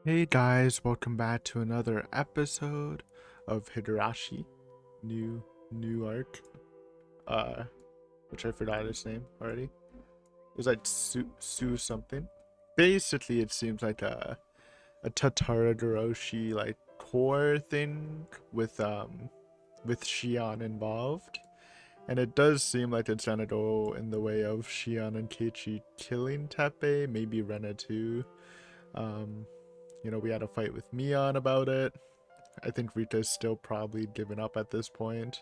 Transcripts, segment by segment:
Hey guys, welcome back to another episode of Higurashi. New arc. Uh which I forgot his name already. It was like Su something. Basically it seems like a Tatara like core thing with Shion involved. And it does seem like it's gonna go in the way of Shion and Keiichi killing Teppei, maybe Rena too. Um we had a fight with Mion about it. I think Rita's still probably given up at this point.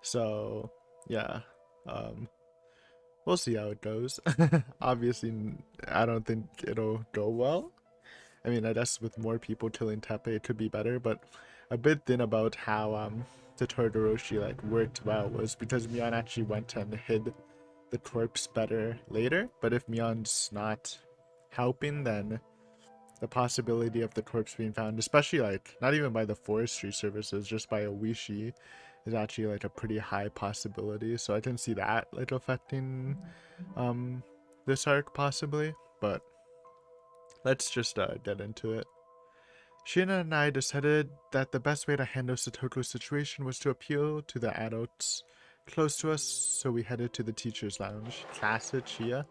So, yeah. Um, we'll see how it goes. Obviously, I don't think it'll go well. I mean, I guess with more people killing Tepe, it could be better, but a big thing about how the Todoroshi like worked well was because Mion actually went and hid the corpse better later. But if Mion's not helping, then the possibility of the corpse being found, especially like not even by the forestry services, just by a Wishi, is actually like a pretty high possibility. So I can see that like affecting um this arc possibly. But let's just get into it. Shina and I decided that the best way to handle Satoko's situation was to appeal to the adults close to us, so we headed to the teacher's lounge. Classic Chia.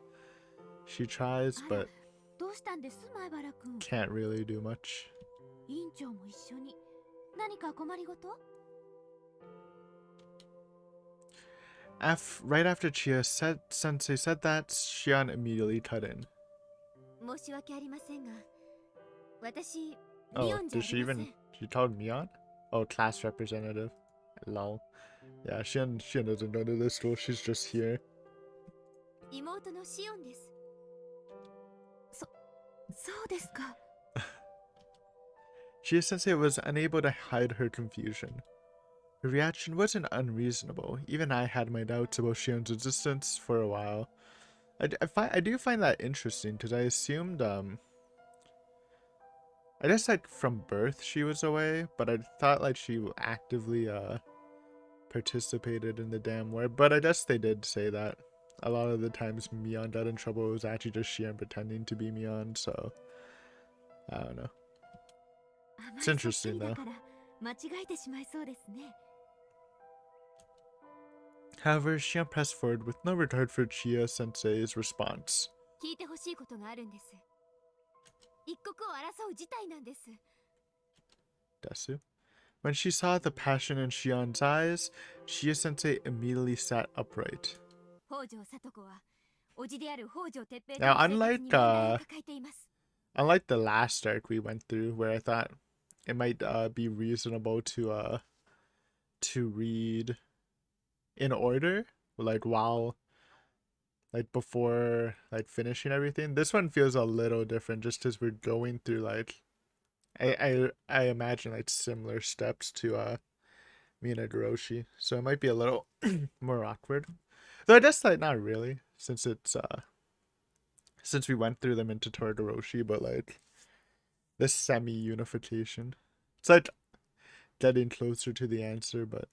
She tries, but どうしたんです前原くん。 can't really do much. 委員長も一緒に何か困りごと？ Right after Sensei said that, Shion immediately cut in. 申し訳ありませんが、私、ミ Oh, オンじゃ did あ she りませ even... ん。 She told Mion? Oh, class representative. Lol. Yeah, Shion doesn't go to this school, she's just here. 妹のシオンです。そうですか。 Chia Sensei was unable to hide her confusion. Her reaction wasn't unreasonable. Even I had my doubts about Shion's existence for a while. I do find that interesting because I assumed I guess like from birth she was away, but I thought like she actively participated in the damn war. But I guess they did say that a lot of the times Mion got in trouble, it was actually just Shion pretending to be Mion. So I don't know. 甘 It's いそっく interesting りだ though. から間違えてしまいそうですね。 However, Shion pressed forward with no regard for Chia Sensei's response. 聞いてほしいことがあるんです。一刻を争う事態なんです。 Desu. When she saw the passion in Shion's eyes, Chia Sensei immediately sat upright. 北条聡子は、叔父である北条哲平と Now, の生活に問題を抱えています。 unlike the last arc we went through, where I thought it might be reasonable to read in order, like while like before like finishing everything. This one feels a little different just because we're going through like I imagine like similar steps to Higurashi, so it might be a little more awkward. Though I guess like not really, since we went through them into Todoroshi, but like this semi unification. It's like getting closer to the answer, but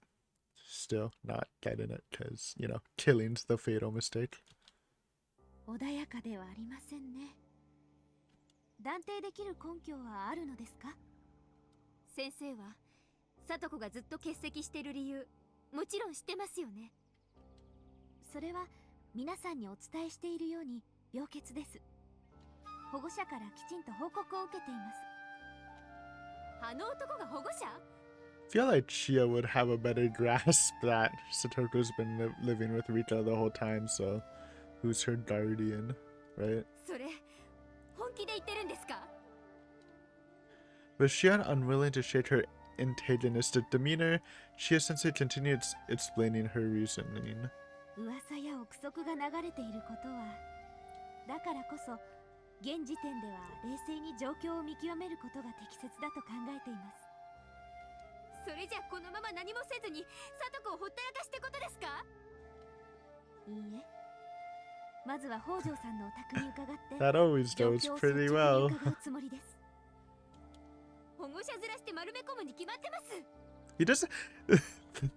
still not getting it because, killing's the fatal mistake. 穏やかではありませんね。断定できる根拠はあるのですか？先生は聡子がずっと欠席している理由、もちろん知ってますよね。それは皆さんにお伝えしているように病欠です。保護者からきちんと報告を受けています。あの男が保護者？ I feel like Chia would have a better grasp that Satoko's been living with Rita the whole time, so who's her guardian, right? それ本気で言ってるんですか？ With Shion unwilling to shake her antagonistic demeanor, Chia Sensei continued explaining her reasoning. 噂や憶測が流れていることは、だからこそ現時点では冷静に状況を見極めることが適切だと考えています。それじゃこのまま何もせずに聡子をほったらかしってことですか？いいえ。まずは北条さんのお宅に伺って That always 状 goes 況を率 pretty 直に well. 伺うつもりです。保護者面して丸め込むに決まってます。 He just.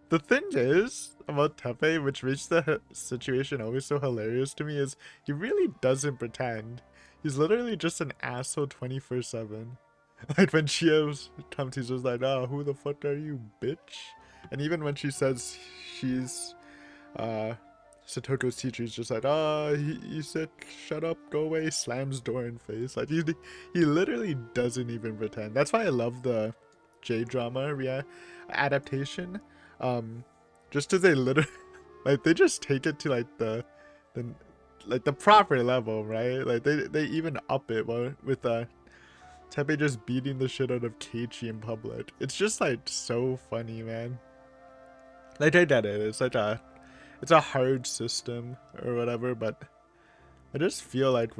The thing is about Tepe, which makes the situation always so hilarious to me, is he really doesn't pretend. He's literally just an asshole 24/7. Like when Chio's comes, he's just like, "Oh, who the fuck are you, bitch?" And even when she says she's uh Satoko's teacher, he's just like, "Oh, he's sick. Shut up. Go away." Slams door in face. Like he literally doesn't even pretend. That's why I love the J drama adaptation. Um, just as they literally like they just take it to like the like the proper level, right? Like they even up it with Tepe just beating the shit out of Keiichi in public. It's just like so funny, man. Like I get it. It's a hard system or whatever, but I just feel like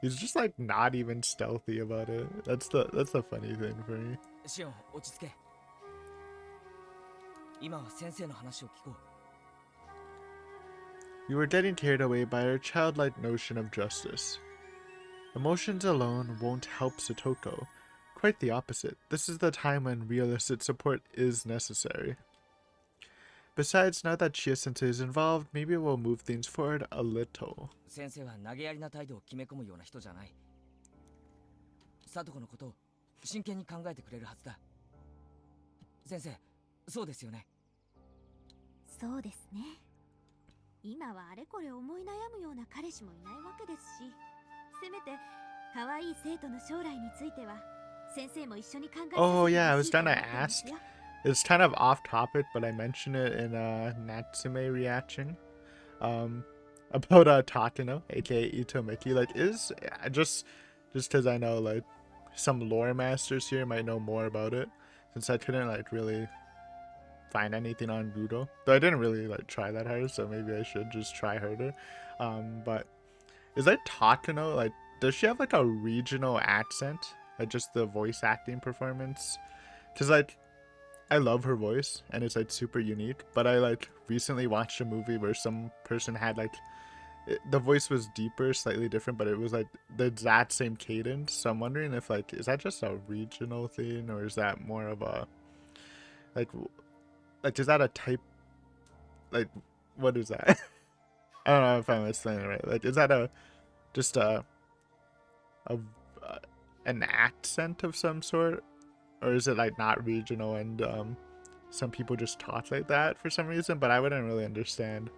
he's just like not even stealthy about it. That's the funny thing for me. シオン、落ち着け。今は先生の話を聞こう。You were getting carried away by our childlike notion of justice. Emotions alone won't help Satoko. Quite the opposite. This is the time when realistic support is necessary. Besides, now that Chia-sensei is involved, maybe it will move things forward a little. 先生は投げやりな態度を決め込むような人じゃない。聡子のことを真剣に考えてくれるはずだ。先生、そうですよね。そうですね。今はあれこれ思い悩むような彼氏もいないわけですし、せめて可愛い生徒の将来については先生も一緒に考えて。Oh yeah, I was gonna ask. It's kind of off topic, but I mentioned it in a Natsume reaction. About Takano, aka Ito Miki. Like, is just because I know like some lore masters here might know more about it, since I couldn't like really find anything on Google. Though I didn't really like try that hard, so maybe I should just try harder. But is that Takano, like, does she have like a regional accent? Like just the voice acting performance? Cause like I love her voice and it's like super unique, but I like recently watched a movie where some person had like the voice was deeper, slightly different, but it was like the exact same cadence. So I'm wondering if like is that just a regional thing or is that more of a like is that a type, like what is that? I don't know if I'm explaining it right. Like is that a just a an accent of some sort, or is it like not regional and some people just talk like that for some reason, but I wouldn't really understand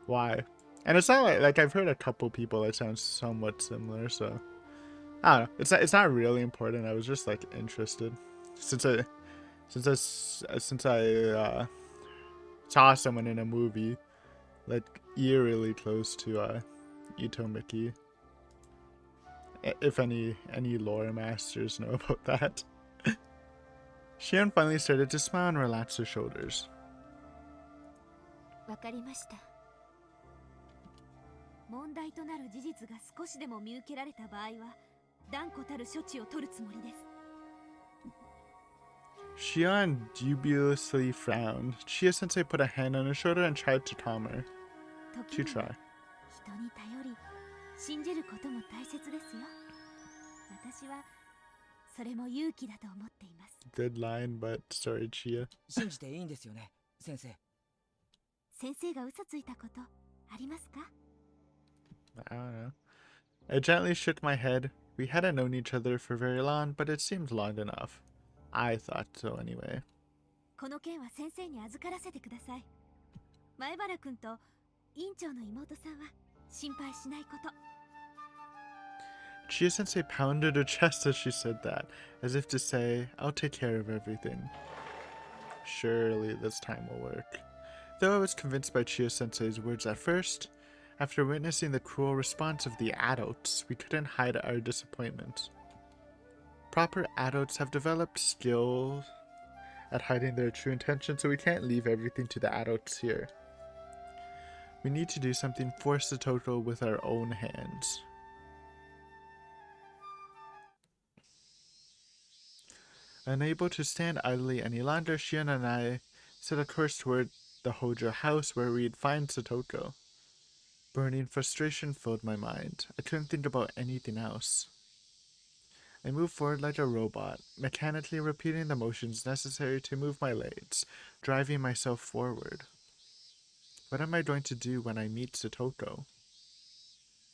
why. And it's not like I've heard a couple people that sound somewhat similar, so I don't know. It's not really important. I was just like interested since I saw someone in a movie like eerily close to Ito Miki. If any lore masters know about that. Shion finally started to smile and relax her shoulders. わかりました。問題となる事実が少しでも見受けられた場合は断固たる処置を取るつもりです。Shion dubiously frowned. Chia-sensei put a hand on her shoulder and tried to calm her. To try. 人に頼り、信じることも大切ですよ。私はそれも勇気だと思っています。Good line, but sorry, Chia. 信じていいんですよね、先生。先生が嘘ついたことありますか？ I don't know. I gently shook my head. We hadn't known each other for very long, but it seemed long enough. I thought so anyway. この件は先生に預からせてください。前原君と院長の妹さんは心配しないこと。Chia-sensei pounded her chest as she said that, as if to say, I'll take care of everything. Surely this time will work. Though I was convinced by Chia-sensei's words at first, after witnessing the cruel response of the adults, we couldn't hide our disappointment. Proper adults have developed skills at hiding their true intentions, so we can't leave everything to the adults here. We need to do something for Satoko with our own hands. Unable to stand idly any longer, Shion and I set a course toward the Hojo house where we'd find Satoko. Burning frustration filled my mind. I couldn't think about anything else. I moved forward like a robot, mechanically repeating the motions necessary to move my legs, driving myself forward. What am I going to do when I meet Satoko?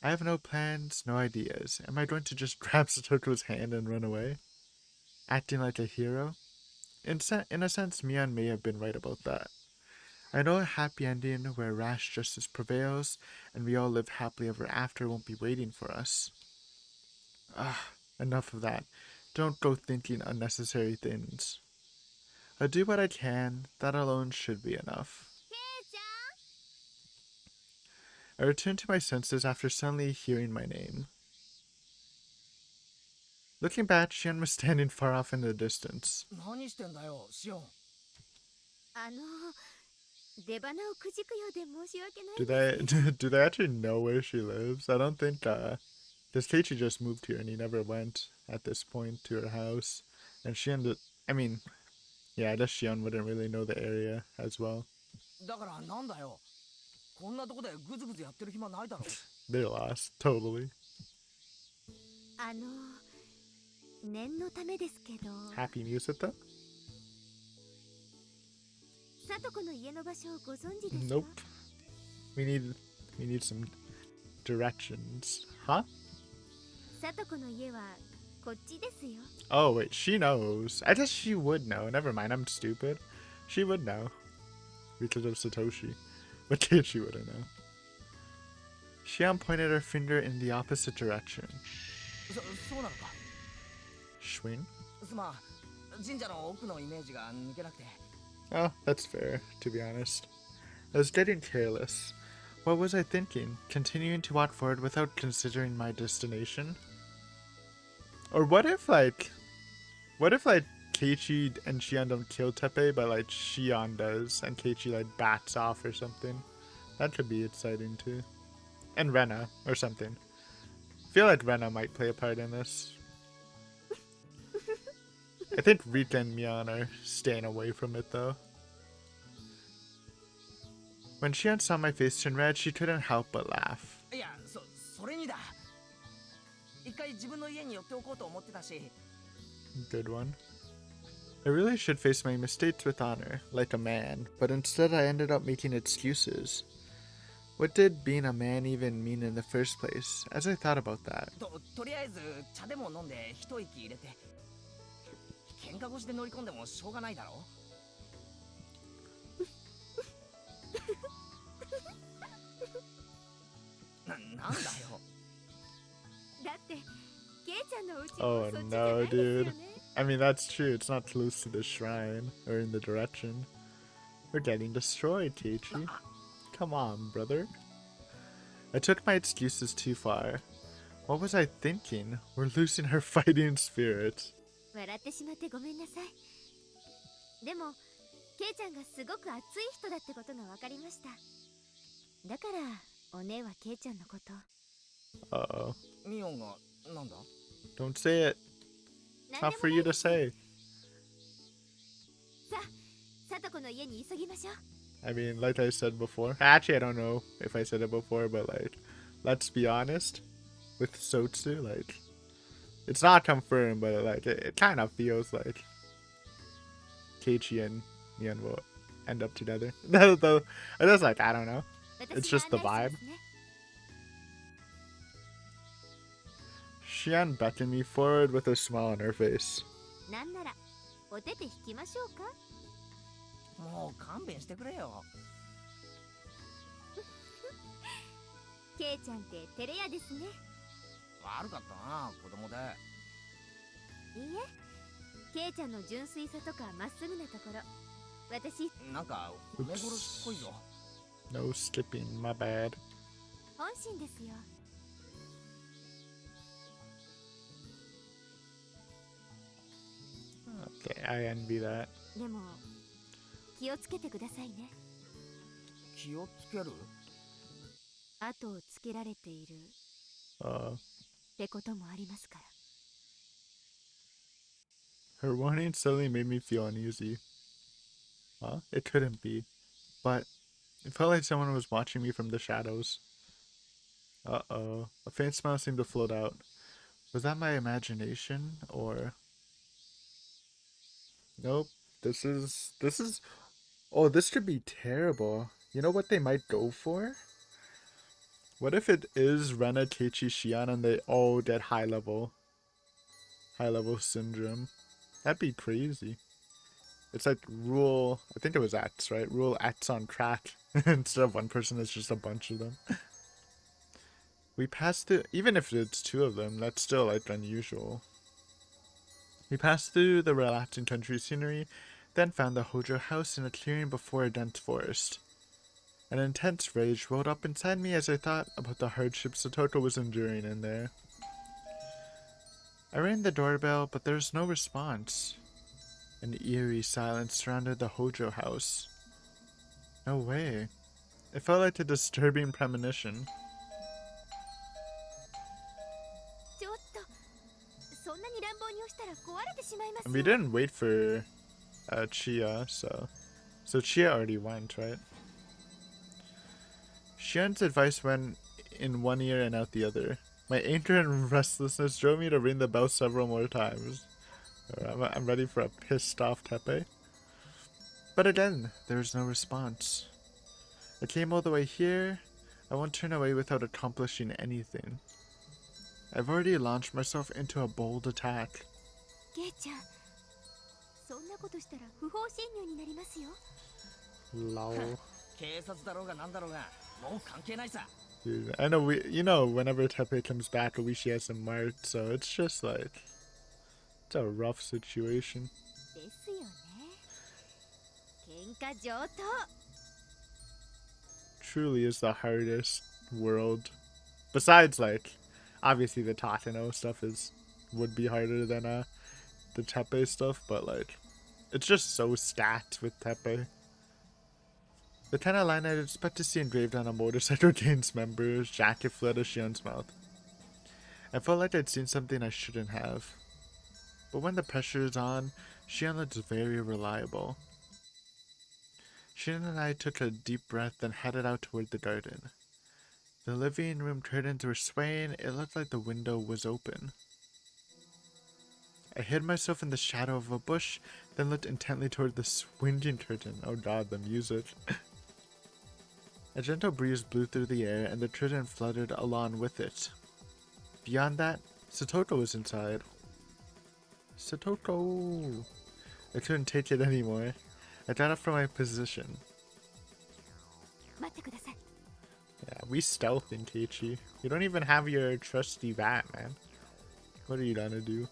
I have no plans, no ideas. Am I going to just grab Satoko's hand and run away? Acting like a hero? In a sense, Mian may have been right about that. I know a happy ending where rash justice prevails and we all live happily ever after won't be waiting for us. Ah, enough of that. Don't go thinking unnecessary things. I'll do what I can, that alone should be enough. I returned to my senses after suddenly hearing my name. Looking back, Shion was standing far off in the distance. 何してんだよ、シオン。あの出花をくじくようで申し訳ない Do んですけど they do they actually know where she lives? I don't think because Keiichi just moved here and he never went at this point to her house. And Shion did, I mean, yeah, I guess Shion wouldn't really know the area as well. だからなんだよ。こんなとこでグズグズやってる暇ないだろ。They're lost, totally. 念のためですけど Happy music though? さとこの家の場所をご存知ですか Nope. We need some directions. Huh? さとこの家はこっちですよ Oh wait, she knows. I guess she would know. Never mind, I'm stupid. She would know. Because of Satoshi. But Keiichi wouldn't know. Shion pointed her finger in the opposite direction. そうなのか。 Schwing? すまん。神社の奥のイメージが抜けなくて。 Oh, that's fair, to be honest. I was getting careless. What was I thinking? Continuing to walk forward without considering my destination? Or what if Keiichi and Shion don't kill Teppei, but like Shion does, and Keiichi like bats off or something? That could be exciting too. And Rena, or something. I feel like Rena might play a part in this. I think Rika and Mian are staying away from it though. When Shion saw my face turn red, she couldn't help but laugh. いや、それにだ。一回自分の家に寄っておこうと思ってたし。Good one. I really should face my mistakes with honor, like a man, but instead I ended up making excuses. What did being a man even mean in the first place, as I thought about that? とりあえず茶でも飲んで一息入れて。喧嘩腰で乗り込んでもしょうがないだろ。なんだよ。だってケイちゃんの家も Oh そっちじゃな no, いですよ dude. ね I mean, that's true. It's not close to the shrine, or in the direction. We're getting destroyed, Keiichi. Come on, brother. I took my excuses too far. What was I thinking? We're losing our fighting spirit. 笑ってしまってごめんなさいでもケイちゃんがすごく熱い人だってことが分かりましただからお姉はケイちゃんのこと Uh-oh. ミオンがなんだ。 Don't say it. It's not for you to say. さあさとこの家に急ぎましょう I mean, like I said before. Actually, I don't know if I said it before, but like, let's be honest. With Sotsu, like, it's not confirmed, but like, it kind of feels like Keiichi and Mian will end up together. Though, it is like, I don't know. It's just the vibe. Shion beckoned me forward with a smile on her face. なんならお手手引きましょうかもう勘弁してくれよ。ケイちゃんって照れ屋ですね悪かったな、子供で。いいえケイちゃんの純粋さとかまっすぐなところ私なんか褒め殺しっぽいぞ。 No skipping, my bad. 本心ですよ Okay, I envy that. でも気をつけてくださいね気をつける。後をつけられている Uh, ってこともありますから her warning suddenly made me feel uneasy. Huh? It couldn't be. But it felt like someone was watching me from the shadows. Uh-oh. A faint smile seemed to float out. Was that my imagination, or... Nope. This is... Oh, this could be terrible. You know what they might go for? What if it is Rena, Keiichi, Shion, and they all get high level syndrome? That'd be crazy. It's like rule, I think it was X, right? Rule X on crack. Instead of one person, it's just a bunch of them. We passed through, even if it's two of them, that's still like unusual. We passed through the relaxing country scenery, then found the Hojo house in a clearing before a dense forest. An intense rage rolled up inside me as I thought about the hardships Satoko was enduring in there. I rang the doorbell, but there was no response. An eerie silence surrounded the Hojo house. No way. It felt like a disturbing premonition. And we didn't wait for Chia, so Chia already went, right? Shion's advice went in one ear and out the other. My anger and restlessness drove me to ring the bell several more times. I'm ready for a pissed off Teppei. But again, there was no response. I came all the way here. I won't turn away without accomplishing anything. I've already launched myself into a bold attack. Lol. Dude, I know whenever Teppei comes back, Oishi has him marked, so it's just like, it's a rough situation. Truly is the hardest world. Besides, like, obviously the Takano stuff would be harder than the Teppei stuff, but like, it's just so stacked with Teppei. The kind of line I'd expect to see engraved on a motorcycle Games member's jacket flew out of Shion's mouth. I felt like I'd seen something I shouldn't have. But when the pressure is on, Shion looks very reliable. Shion and I took a deep breath and headed out toward the garden. The living room curtains were swaying, it looked like the window was open. I hid myself in the shadow of a bush, then looked intently toward the swinging curtain. Oh god, the music. A gentle breeze blew through the air, and the curtain fluttered along with it. Beyond that, Satoko was inside. Satoko! I couldn't take it anymore. I got up from my position. Yeah, we stealthing, Keiichi. You don't even have your trusty bat, man. What are you gonna do?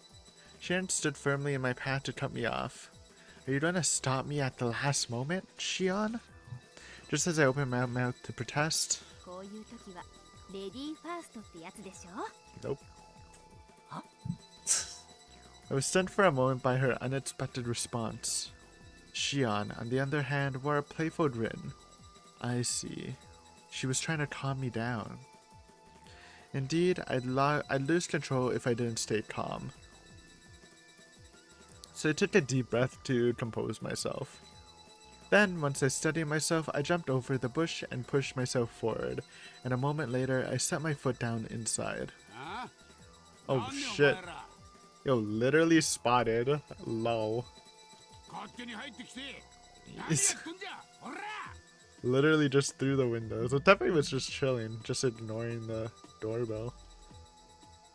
Shion stood firmly in my path to cut me off. Are you gonna stop me at the last moment, Shion? Just as I opened my mouth to protest. Nope. Huh? I was stunned for a moment by her unexpected response. Shion, on the other hand, wore a playful grin. I see. She was trying to calm me down. Indeed, I'd lose control if I didn't stay calm. So I took a deep breath to compose myself. Then, once I steadied myself, I jumped over the bush and pushed myself forward, and a moment later, I set my foot down inside. Oh shit. Yo, literally spotted. Lol. Literally just through the window. So Teppei was just chilling, just ignoring the doorbell.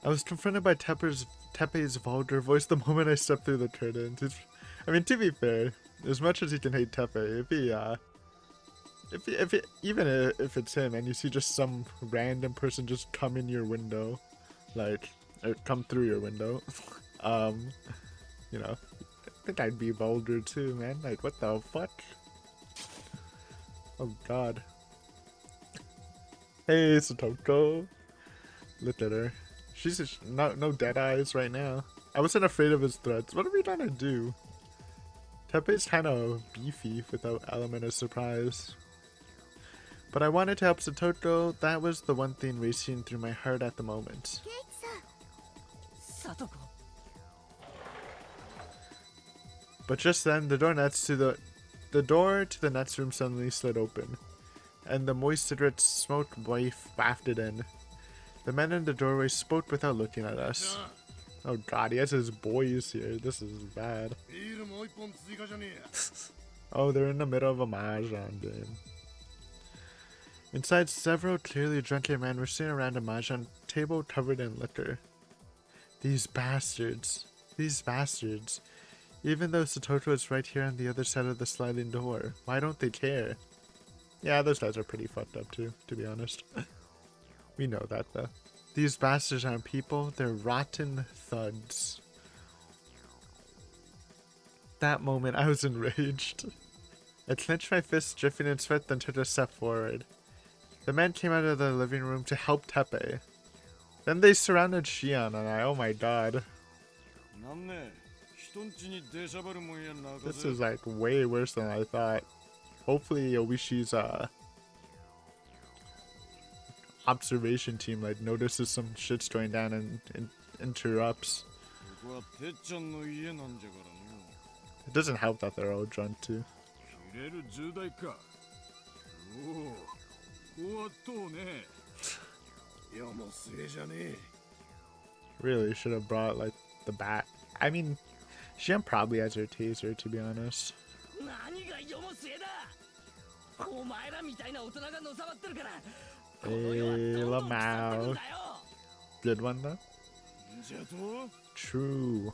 I was confronted by Teppei's vulgar voice the moment I stepped through the curtains. I mean, to be fair, as much as you can hate Teppei, even if it's him and you see just some random person just come in your window, like, or come through your window, you know, I think I'd be vulgar too, man. Like, what the fuck? Oh god. Hey, Satoko. Look at her. She's just no dead eyes right now. I wasn't afraid of his threats. What are we trying to do? Teppei's kind of beefy without element of surprise. But I wanted to help Satoko. That was the one thing racing through my heart at the moment. Satoko. But just then, the door to the next room suddenly slid open, and the moist cigarette smoke wafted in. The man in the doorway spoke without looking at us. Oh god, he has his boys here. This is bad. Oh, they're in the middle of a mahjong game. Inside, several clearly drunken men were sitting around a mahjong table covered in liquor. These bastards. These bastards. Even though Satoto is right here on the other side of the sliding door, why don't they care? Yeah, those guys are pretty fucked up too, to be honest. We know that though. These bastards aren't people, they're rotten thugs. That moment, I was enraged. I clenched my fist, dripping in sweat, then took a step forward. The men came out of the living room to help Tepe. Then they surrounded Shion, and oh my god. This is like way worse than I thought. Hopefully Obishi's observation team like notices some shit's going down and interrupts. It doesn't help that they're all drunk too. Really should have brought like the bat. I mean, Shion probably has her taser, to be honest. Hey, Lamau. Good one though. True.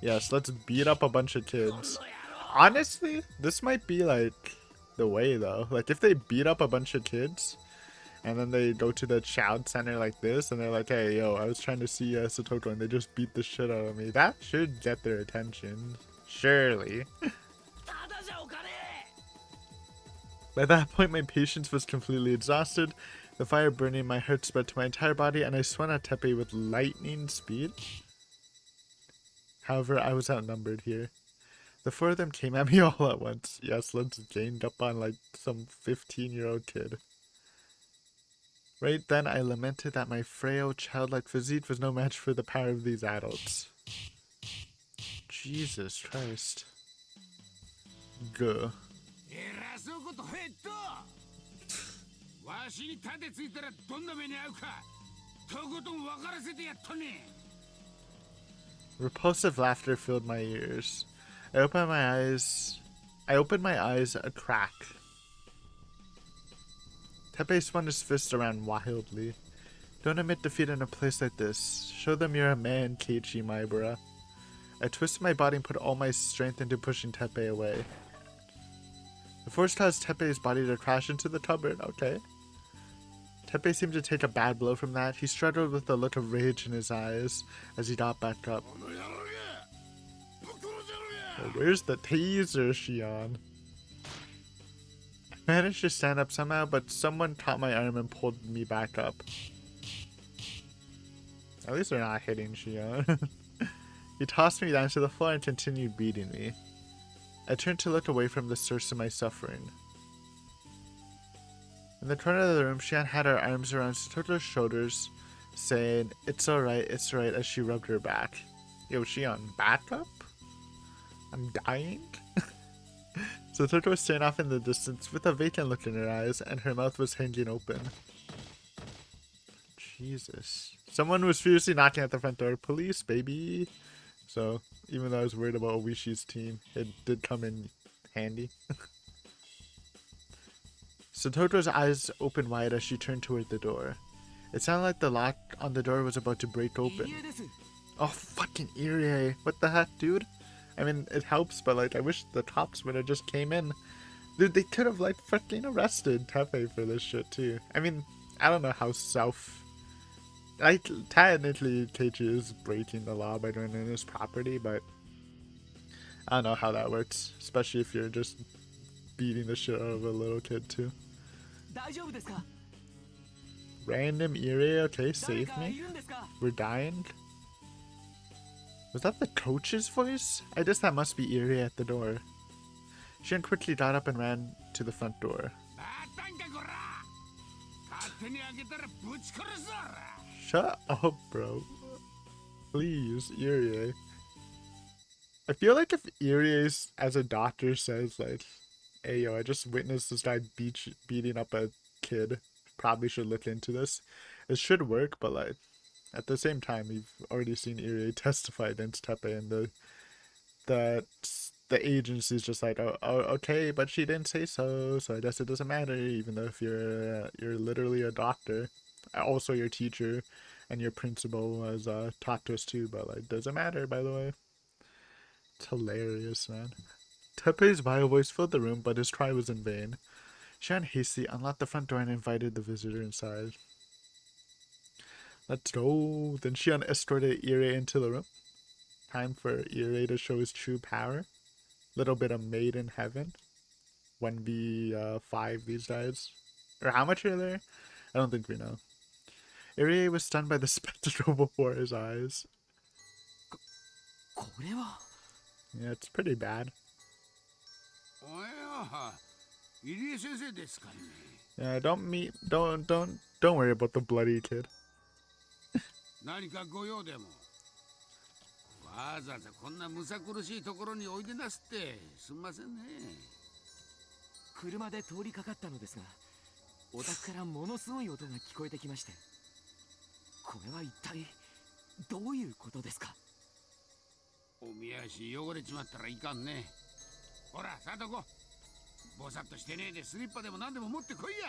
Yes, let's beat up a bunch of kids. Honestly, this might be like the way though. Like if they beat up a bunch of kids and then they go to the child center like this and they're like, hey, yo, I was trying to see Satoto and they just beat the shit out of me. That should get their attention. Surely. By that point, my patience was completely exhausted. The fire burning my heart spread to my entire body and I swung at Tepe with lightning speed. However, I was outnumbered here. The four of them came at me all at once. Yes, let's ganged up on like some 15-year-old kid. Right then, I lamented that my frail, childlike physique was no match for the power of these adults. Jesus Christ. Gah. Repulsive laughter filled my ears. I opened my eyes a crack. Tepe spun his fist around wildly. Don't admit defeat in a place like this. Show them you're a man, Keiichi Maibara. I twisted my body and put all my strength into pushing Tepe away. The force caused Tepe's body to crash into the cupboard. Okay. Tepe seemed to take a bad blow from that. He struggled with a look of rage in his eyes as he got back up. Oh, where's the taser, Shion? I managed to stand up somehow, but someone caught my arm and pulled me back up. At least they're not hitting Shion. He tossed me down to the floor and continued beating me. I turned to look away from the source of my suffering. In the corner of the room, Shion had her arms around Satoto's shoulders, saying, it's alright, as she rubbed her back. Yo, Shion, back up? I'm dying? Satoto was staring off in the distance with a vacant look in her eyes, and her mouth was hanging open. Jesus. Someone was furiously knocking at the front door. Police, baby! So, even though I was worried about Obishi's team, it did come in handy. Satoto's eyes opened wide as she turned toward the door. It sounded like the lock on the door was about to break open. Oh, fucking Irie. What the heck, dude? I mean, it helps, but like, I wish the cops would have just came in. Dude, they could have like fucking arrested Tepe for this shit too. I mean, I don't know how like, technically Keiichi is breaking the law by going in his property, but I don't know how that works, especially if you're just beating the shit out of a little kid too. Random Irie, okay, save me. We're dying. Was that the coach's voice? I guess that must be Irie at the door. Shion quickly got up and ran to the front door. Shut up, bro. Please, Irie. I feel like if Irie as a doctor says like, hey yo, I just witnessed this guy beating up a kid, probably should look into this. It should work, but like, at the same time, we've already seen Irie testify against Tepe, and the agency's just like, oh, okay, but she didn't say so, so I guess it doesn't matter, even though if you're literally a doctor, also your teacher, and your principal has taught to us too, but like, doesn't matter, by the way. It's hilarious, man. Tepe's vile voice filled the room, but his cry was in vain. Shan hastily unlocked the front door and invited the visitor inside. Let's go. Then Shion escorted Irie into the room. Time for Irie to show his true power. Little bit of made in heaven. 1v5 these days. Or how much are there? I don't think we know. Irie was stunned by the spectacle before his eyes. これは Yeah, it's pretty bad. おや、入江先生ですかね。Yeah, don't worry about the bloody kid. 何かご用でも。わざわざこんなむさ苦しいところにおいでなすってすんませんね。車で通りかかったのですが、お宅からものすごい音が聞こえてきまして、これは一体どういうことですか？おみ足汚れちまったらいかんね。ほら、さとこ。ぼさっとしてねえでスリッパでも何でも持ってこいや。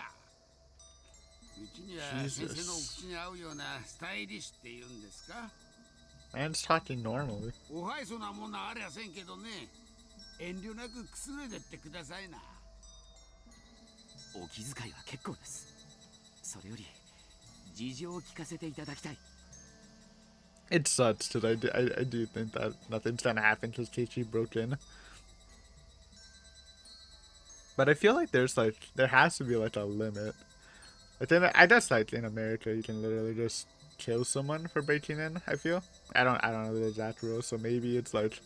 うちには先生のお口に合うようなスタイリッシュって言うんですか？ Man's talking normally. おはいそなものありゃせんけどね。遠慮なくくすれでってくださいな。お気遣いは結構です。それより事情を聞かせていただきたい。It sucks because I do think that nothing's gonna happen because Keiichi broke in. But I feel like there has to be like a limit. I guess like in America you can literally just kill someone for breaking in. I feel I don't know the exact rules, so maybe it's like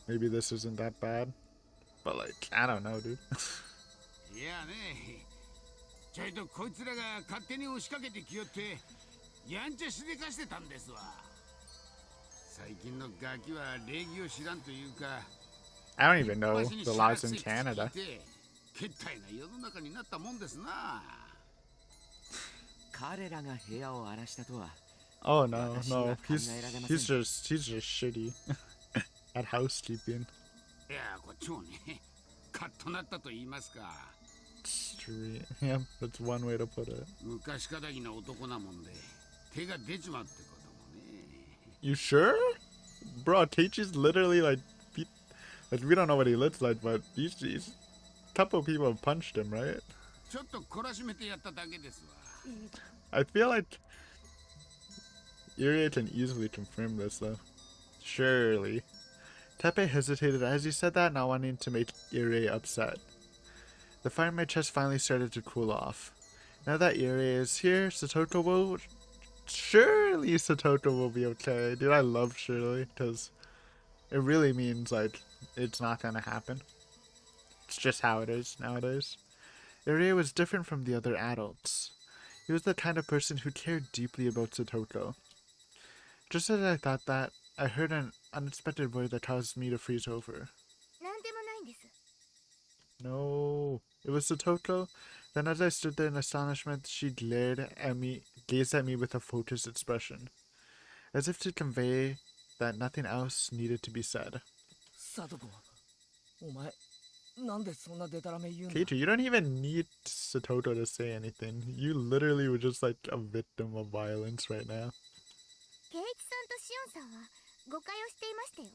maybe this isn't that bad. But like I don't know, dude. いやね、ちょいとこいつらが勝手に押しかけてきよってやんちゃしでかしてたんですわ。最近のガキは礼儀を知らんというか、 I don't even know the laws in Canada. けったいな世の中になったもんですな。彼らが部屋を荒らしたとは。 Oh no, he's just shitty at housekeeping. いや、こっちもね、カッとなったと言いますか。Street. Yeah, that's one way to put it. 昔かだぎな男なもんで手が出ちまってこともね。You sure? Bro, Keiichi's literally like we don't know what he looks like, but these couple people have punched him, right? ちょっと懲らしめてやっただけですわ。I feel like Irie can easily confirm this though. Surely. Tepe hesitated as he said that, not wanting to make Irie upset. The fire in my chest finally started to cool off. Now that Irie is here, Satoko will... Surely Satoko will be okay. Dude, I love surely, because it really means, like, it's not gonna happen. It's just how it is nowadays. Irie was different from the other adults. He was the kind of person who cared deeply about Satoko. Just as I thought that, I heard an unexpected voice that caused me to freeze over. なんでもないんです。 No, it was Satoko. Then as I stood there in astonishment, she gazed at me with a focused expression, as if to convey that nothing else needed to be said. サトコ、お前、なんでそんなデタラメ言うんだ？ Keiichi, you don't even need Satoko to say anything. You literally were just like a victim of violence right now. ケイイチさんとシオンさんは誤解をしていましたよ。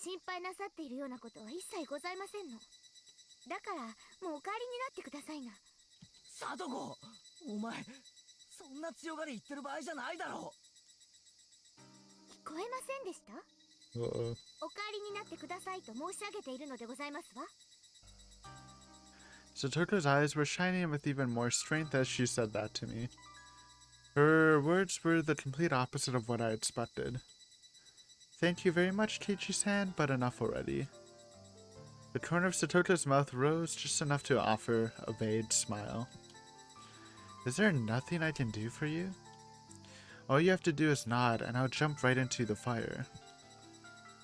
心配なさっているようなことは一切ございませんの。だからもうお帰りになってくださいな。サトコ、お前、そんな強がり言ってる場合じゃないだろう。聞こえませんでした？ Uh-oh. お帰りになってくださいと申し上げているのでございますわ。 Satoko's eyes were shining with even more strength as she said that to me. Her words were the complete opposite of what I expected. Thank you very much, Keiichi-san, but enough already. The corner of Satoko's mouth rose just enough to offer a vague smile. Is there nothing I can do for you? All you have to do is nod, and I'll jump right into the fire.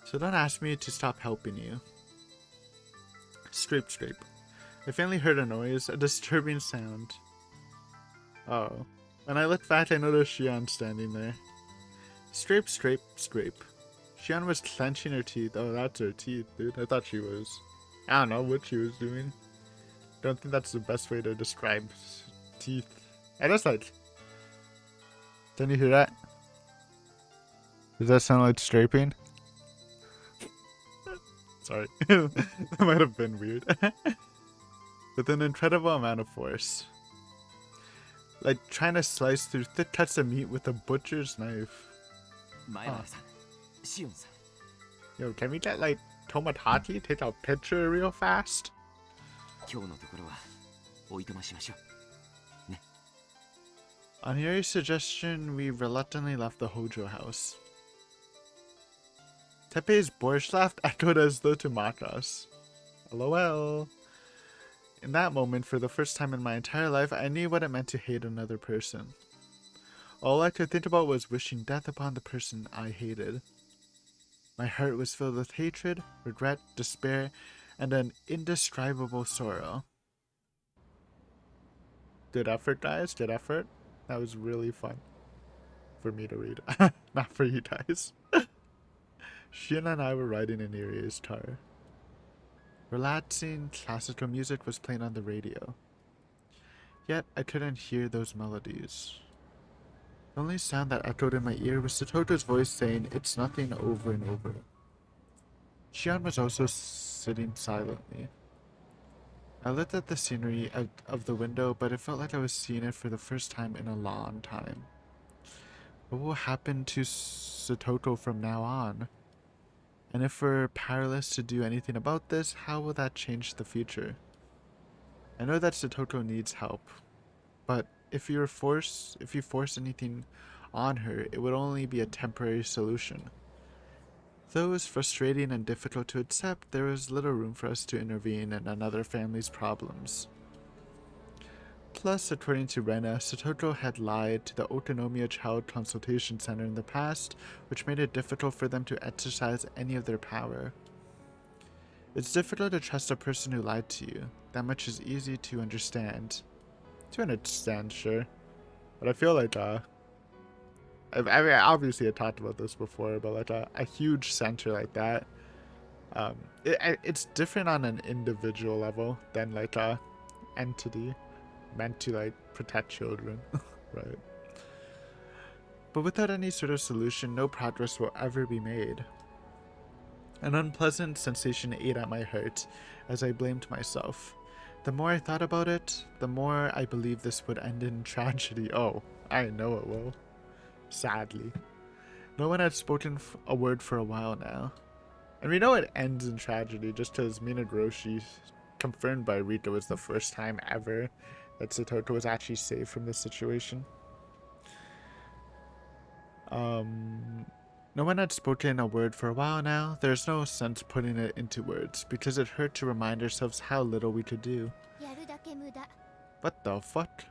So don't ask me to stop helping you. Scrape, scrape. I finally heard a noise, a disturbing sound. Oh. When I looked back, I noticed Shion standing there. Scrape, scrape, scrape. Shion was clenching her teeth. Oh, that's her teeth, dude. I thought she was. I don't know what she was doing. Don't think that's the best way to describe teeth. I just like. Can you hear that? Does that sound like scraping? Sorry. That might have been weird. With an incredible amount of force. Like trying to slice through thick cuts of meat with a butcher's knife. 前原さん、シオンさん、 Yo, can we get like Tomodachi take a picture real fast? 今日のところはおいとましましょう。ね。 On Yuri's suggestion, we reluctantly left the Hojo house. Teppei's boorish laugh echoed as though to mock us. LOL. In that moment, for the first time in my entire life, I knew what it meant to hate another person. All I could think about was wishing death upon the person I hated. My heart was filled with hatred, regret, despair, and an indescribable sorrow. Good effort, guys. Good effort. That was really fun for me to read. Not for you guys. Shin and I were riding in Irie's car. Relaxing classical music was playing on the radio. Yet I couldn't hear those melodies. The only sound that echoed in my ear was Satoto's voice saying, "It's nothing," over and over. Shion was also sitting silently. I looked at the scenery out of the window, but it felt like I was seeing it for the first time in a long time. What will happen to Satoto from now on? And if we're powerless to do anything about this, how will that change the future? I know that Satoto needs help, but if you force anything on her, it would only be a temporary solution. Though it was frustrating and difficult to accept, there was little room for us to intervene in another family's problems. Plus, according to Rena, Satoto had lied to the Otonomiya Child Consultation Center in the past, which made it difficult for them to exercise any of their power. It's difficult to trust a person who lied to you. That much is easy to understand. To an extent, sure. But I feel like, I mean, obviously I talked about this before, but like a huge center like that, it's different on an individual level than like a entity meant to like protect children, right? But without any sort of solution, no progress will ever be made. An unpleasant sensation ate at my heart as I blamed myself. The more I thought about it, the more I believed this would end in tragedy. Oh, I know it will. Sadly. No one had spoken a word for a while now. And we know it ends in tragedy just because Minagroshi, confirmed by Rika, was the first time ever that Satoto was actually saved from this situation. No one had spoken a word for a while now. There's no sense putting it into words, because it hurt to remind ourselves how little we could do. What the fuck?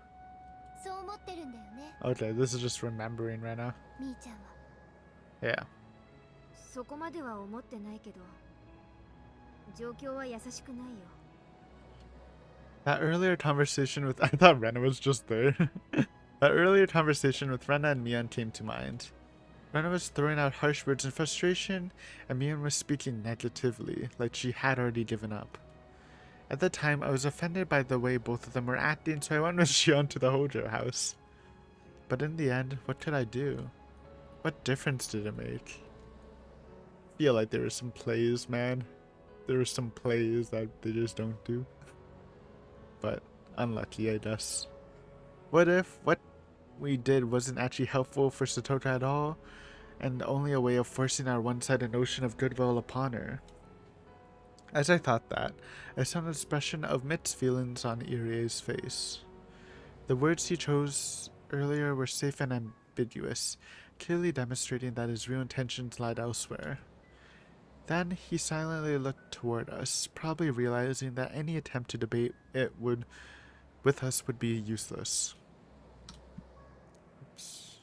Okay, this is just remembering right now. Yeah. そこまでは思ってないけど、状況は優しくないよ。 That earlier conversation with I thought Rena was just there. That earlier conversation with Rena and Mion came to mind. Rena was throwing out harsh words in frustration, and Mion was speaking negatively, like she had already given up. At the time, I was offended by the way both of them were acting, so I went with Shion to the Hojo house. But in the end, what could I do? What difference did it make? I feel like there were some plays, man. There were some plays that they just don't do. But unlucky, I guess. What if what we did wasn't actually helpful for Satoto at all, and only a way of forcing our one-sided notion of goodwill upon her? As I thought that, I saw an expression of mixed feelings on Irie's face. The words he chose earlier were safe and ambiguous, clearly demonstrating that his real intentions lied elsewhere. Then he silently looked toward us, probably realizing that any attempt to debate it with us would be useless. Oops.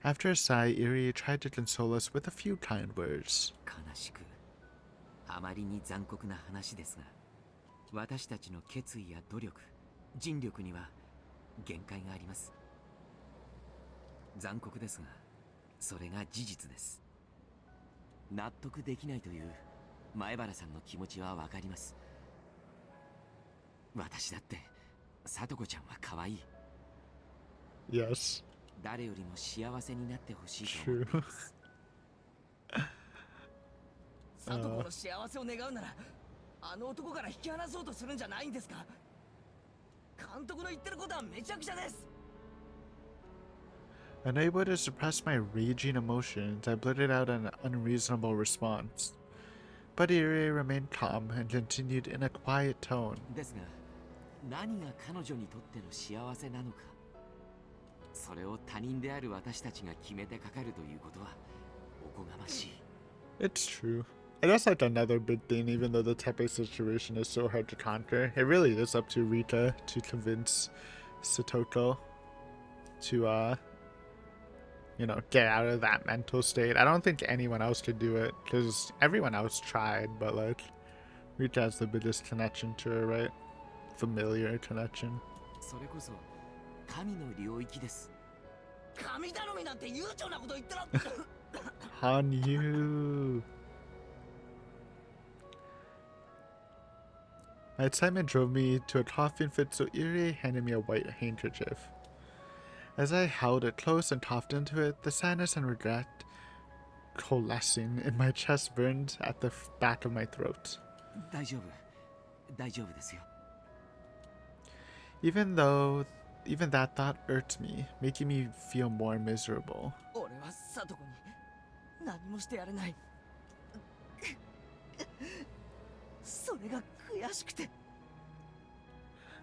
After a sigh, Irie tried to console us with a few kind words. 悲しく、あまりに残酷な話ですが、私たちの決意や努力、尽力には限界があります。残酷ですが、それが事実です。納得できないという前原さんの気持ちはわかります。私だって聡子ちゃんは可愛い。 Yes. 誰よりも幸せになってほしいと思っています。聡子の幸せを願うなら、あの男から引き離そうとするんじゃないんですか。監督の言ってることはめちゃくちゃです。 Unable to suppress my raging emotions, I blurted out an unreasonable response. But Irie remained calm and continued in a quiet tone. ですが、何が彼女にとっての幸せなのか、それを他人である私たちが決めてかかるということはおこがましい。 It's true. And that's like another big thing, even though the Tepe situation is so hard to conquer. It really is up to Rika to convince Satoko to, get out of that mental state. I don't think anyone else could do it, because everyone else tried, but, like, Rika has the biggest connection to her, right? Familiar connection. それこそ神の領域です。神頼みなんて悠長なこと言ったら。Hanyu. My excitement drove me to a coughing fit, so Irie handed me a white handkerchief. As I held it close and coughed into it, the sadness and regret coalescing in my chest burned at the back of my throat. 大丈夫、大丈夫ですよ。 Even that thought irked me, making me feel more miserable. 俺は聡子に何もしてやれない。それが悔しくて。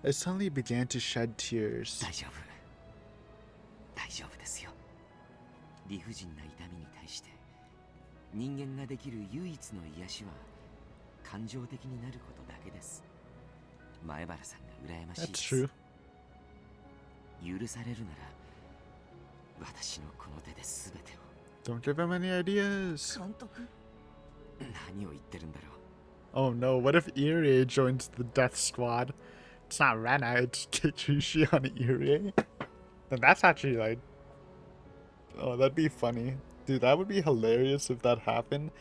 I suddenly began to shed tears. 大丈夫、大丈夫ですよ。理不尽な痛みに対して人間ができる唯一の癒しは感情的になることだけです。前原さんが羨ましいです。 That's true. 許されるなら私のこの手で全てを。 Don't give him any ideas. 監督、何を言ってるんだろう。 Oh no, what if Irie joins the death squad? It's not Rena, it's Kichushi on Irie. Then that's actually like... Oh, that'd be funny. Dude, that would be hilarious if that happened.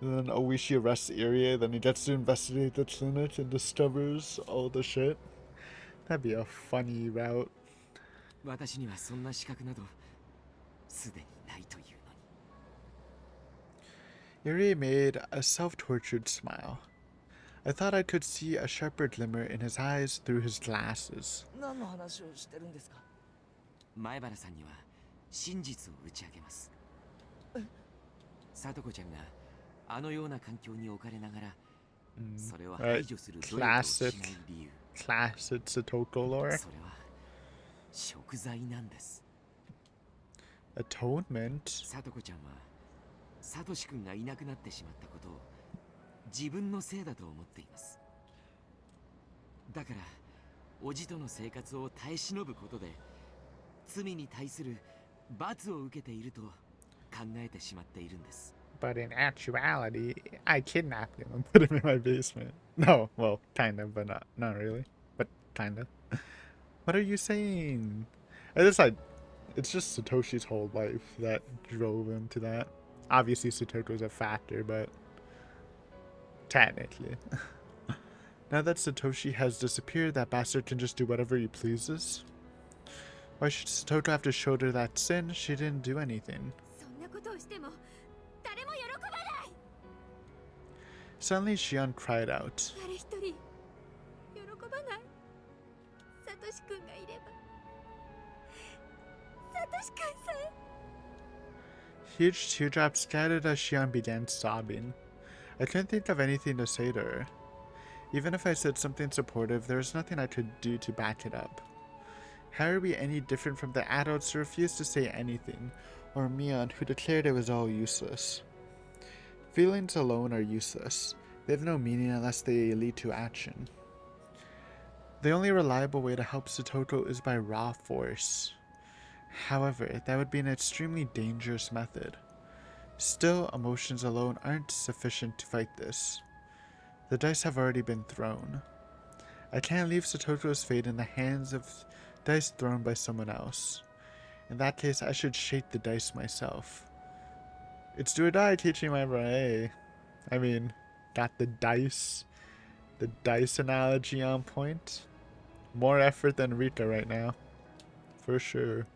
And then Oishi arrests Irie, then he gets to investigate the clinic and discovers all the shit. That'd be a funny route. 私にはそんな資格などすでにないというのに。 Irie made a self-tortured smile. I thought I could see a sharper glimmer in his eyes through his glasses. 何の話をしてるんですか。前原さんには真実を打ち明けます。聡子ちゃんがあのような環境に置かれながら、それを排除する努力をしない理由。Classic Satoko lore. それは贖罪なんです。 Atonement. 聡子ちゃんはサトシ君がいなくなってしまったことを自分のせいだと思っています。だからおじとの生活を耐え忍ぶことで罪に対する罰を受けていると考えてしまっているんです。 But in actuality, I kidnapped him and put him in my basement. No, well, kind of, but not really. But kind of. What are you saying? It's just Satoshi's whole life that drove him to that. Obviously, Satoko's a factor, but technically. Now that Satoshi has disappeared, that bastard can just do whatever he pleases. Why should Satoko have to shoulder that sin? She didn't do anything. Suddenly, Shion cried out. Huge teardrops scattered as Shion began sobbing. I couldn't think of anything to say to her. Even if I said something supportive, there was nothing I could do to back it up. How are we any different from the adults who refused to say anything, or Mion, who declared it was all useless? Feelings alone are useless. They have no meaning unless they lead to action. The only reliable way to help Satoko is by raw force. However, that would be an extremely dangerous method. Still, emotions alone aren't sufficient to fight this. The dice have already been thrown. I can't leave Satoko's fate in the hands of dice thrown by someone else. In that case, I should shake the dice myself. It's do or die teaching my brain. I mean, got the dice analogy on point. More effort than Rika right now, for sure.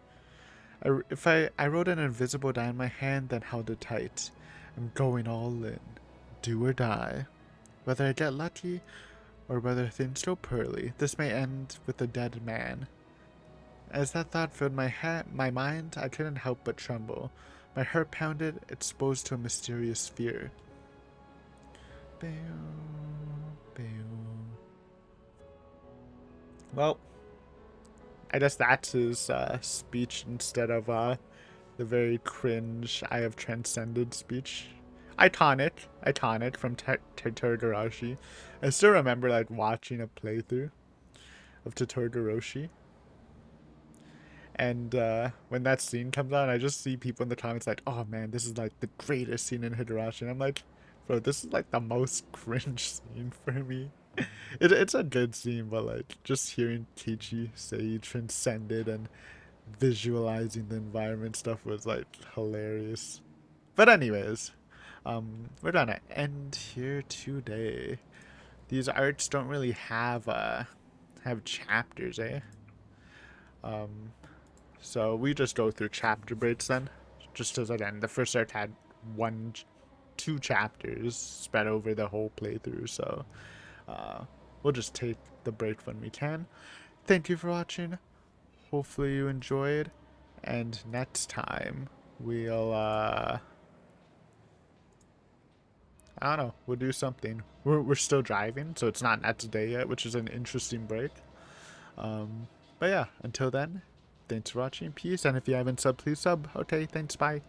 If I wrote an invisible die in my hand, then held it tight. I'm going all in, do or die. Whether I get lucky, or whether things go poorly, this may end with a dead man. As that thought filled my mind, I couldn't help but tremble. My heart pounded, exposed to a mysterious fear. Well, I guess that's his speech instead of the very cringe "I have transcended" speech. Iconic from Higurashi. I still remember like watching a playthrough of Higurashi. And when that scene comes on, I just see people in the comments like, "Oh man, this is like the greatest scene in Higurashi." And I'm like, bro, this is like the most cringe scene for me. It's a good scene, but like just hearing Kichi say he transcended and visualizing the environment stuff was like hilarious. But anyways, we're gonna end here today. These arcs don't really have chapters, eh? So we just go through chapter breaks then. Just as again, the first arc had two chapters spread over the whole playthrough, so we'll just take the break when we can. Thank you for watching. Hopefully you enjoyed, and next time we'll I don't know, we'll do something. We're still driving, so it's not next day yet, which is an interesting break. But yeah, until then, thanks for watching, peace, and if you haven't subbed, please sub. Okay, thanks, bye.